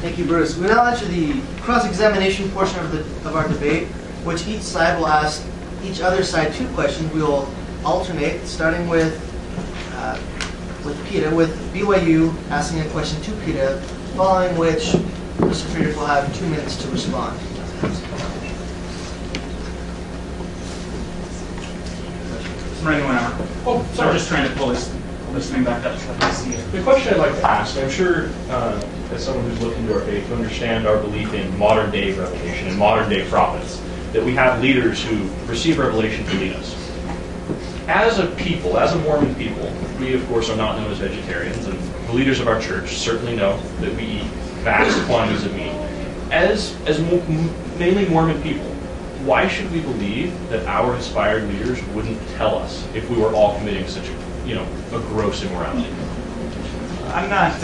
Thank you, Bruce. We now enter the cross-examination portion of our debate, which each side will ask each other side 2 questions. We will alternate, starting with PETA, with BYU asking a question to PETA, following which Mr. Friedrich will have 2 minutes to respond. Running whenever. Oh, sorry. I'm just trying to pull this thing back up so I can see it. The question I'd like to ask, I'm sure as someone who's looked into our faith to understand our belief in modern day revelation and modern day prophets, that we have leaders who receive revelation to lead us. As a people, as a Mormon people, we of course are not known as vegetarians, and the leaders of our church certainly know that we eat vast quantities of meat. As mainly Mormon people, why should we believe that our inspired leaders wouldn't tell us if we were all committing such a gross immorality? I'm not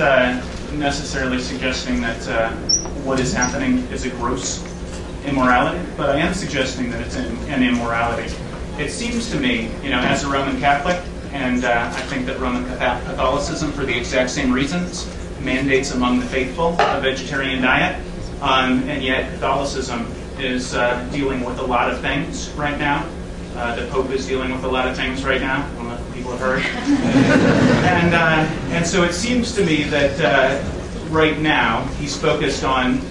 necessarily suggesting that what is happening is a gross immorality, but I am suggesting that it's an immorality. It seems to me, as a Roman Catholic, and I think that Roman Catholicism, for the exact same reasons, mandates among the faithful a vegetarian diet, and yet Catholicism is dealing with a lot of things right now. The Pope is dealing with a lot of things right now. I don't know if people have heard. And so it seems to me that right now he's focused on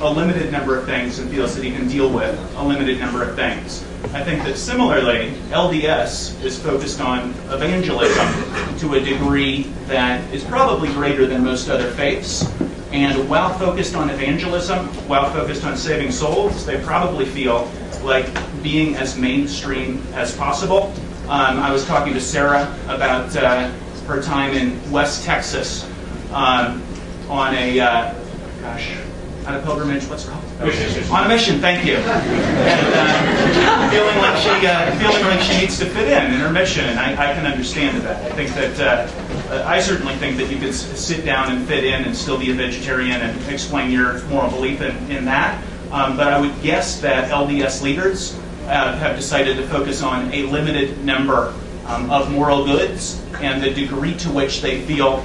a limited number of things and feels that he can deal with a limited number of things. I think that similarly, LDS is focused on evangelism to a degree that is probably greater than most other faiths. And while focused on evangelism, while focused on saving souls, they probably feel like being as mainstream as possible. I was talking to Sarah about her time in West Texas on a, on a pilgrimage, what's it called? On a mission, thank you. And feeling like she needs to fit in her mission, and I can understand that. I think that I certainly think that you could sit down and fit in and still be a vegetarian and explain your moral belief in that. But I would guess that LDS leaders have decided to focus on a limited number of moral goods and the degree to which they feel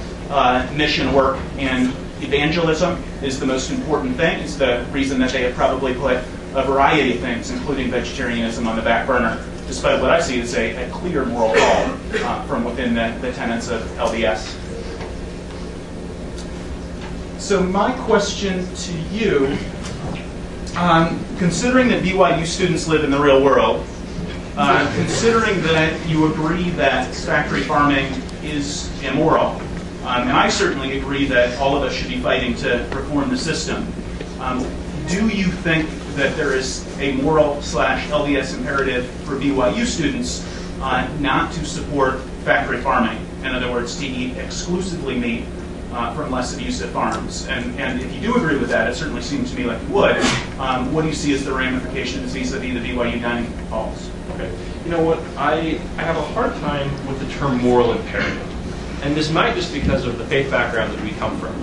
mission work and evangelism is the most important thing. It's the reason that they have probably put a variety of things, including vegetarianism, on the back burner, despite what I see as a clear moral call from within the tenets of LDS. So my question to you, considering that BYU students live in the real world, considering that you agree that factory farming is immoral, and I certainly agree that all of us should be fighting to reform the system, do you think that there is a moral/LDS imperative for BYU students not to support factory farming? In other words, to eat exclusively meat from less abusive farms. And if you do agree with that, it certainly seems to me like you would, what do you see as the ramifications vis-a-vis the BYU dining halls? Okay. You know what? I have a hard time with the term moral imperative. And this might just because of the faith background that we come from.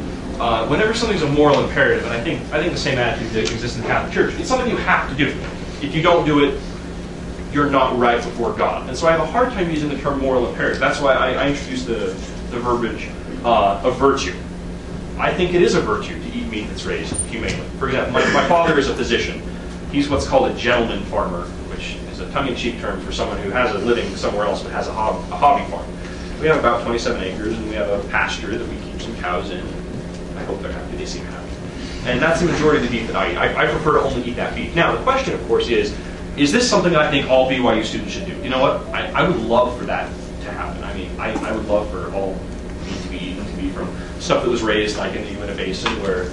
Whenever something's a moral imperative, and I think the same attitude that exists in the Catholic Church, it's something you have to do. If you don't do it, you're not right before God. And so I have a hard time using the term moral imperative. That's why I introduced the verbiage of virtue. I think it is a virtue to eat meat that's raised humanely. For example, my father is a physician. He's what's called a gentleman farmer, which is a tongue-in-cheek term for someone who has a living somewhere else but has a hobby farm. We have about 27 acres, and we have a pasture that we keep some cows in. I hope they're happy. They seem happy. And that's the majority of the beef that I eat. I prefer to only eat that beef. Now, the question, of course, is this something that I think all BYU students should do? You know what? I would love for that to happen. I mean, I would love for all meat to be eaten to be from stuff that was raised like in the Uinta Basin, where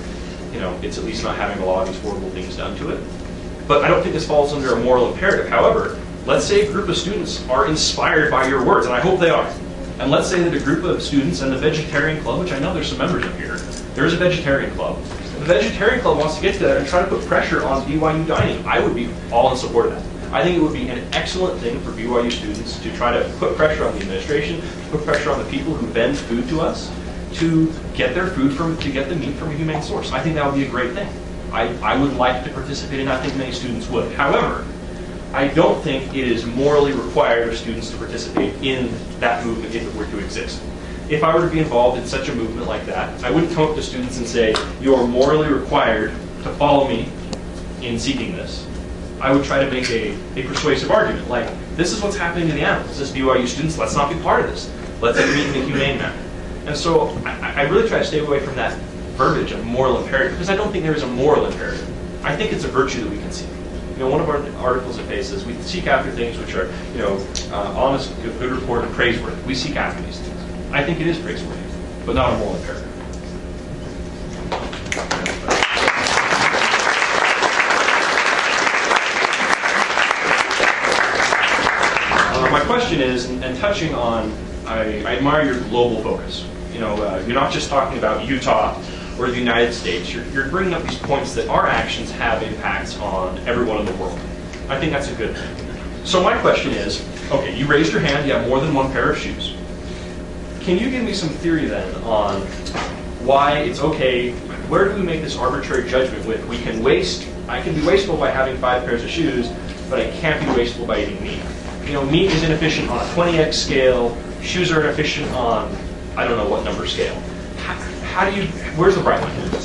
it's at least not having a lot of these horrible things done to it. But I don't think this falls under a moral imperative. However, let's say a group of students are inspired by your words, and I hope they are. And let's say that a group of students and the vegetarian club, which I know there's some members of here, there's a vegetarian club. The vegetarian club wants to get together and try to put pressure on BYU dining. I would be all in support of that. I think it would be an excellent thing for BYU students to try to put pressure on the administration, put pressure on the people who vend food to us, to get their food to get the meat from a humane source. I think that would be a great thing. I would like to participate, and I think many students would. However, I don't think it is morally required of students to participate in that movement if it were to exist. if I were to be involved in such a movement like that, I wouldn't come up to students and say, you are morally required to follow me in seeking this. I would try to make a persuasive argument, like, this is what's happening to the animals. This BYU students, let's not be part of this. Let's treat in a humane manner. And so I really try to stay away from that verbiage of moral imperative, because I don't think there is a moral imperative. I think it's a virtue that we can seek. One of our articles at FACE says we seek after things which are, honest, good report, and praiseworthy. We seek after these things. I think it is praiseworthy, but not a moral imperative. My question is, and touching on, I admire your global focus. You're not just talking about Utah or the United States. You're bringing up these points that our actions have impacts on everyone in the world. I think that's a good thing. So my question is, okay, you raised your hand, you have more than one pair of shoes. Can you give me some theory then on why it's okay, where do we make this arbitrary judgment with, I can be wasteful by having 5 pairs of shoes, but I can't be wasteful by eating meat. Meat is inefficient on a 20x scale, shoes are inefficient on I don't know what number scale. Where's the bright line?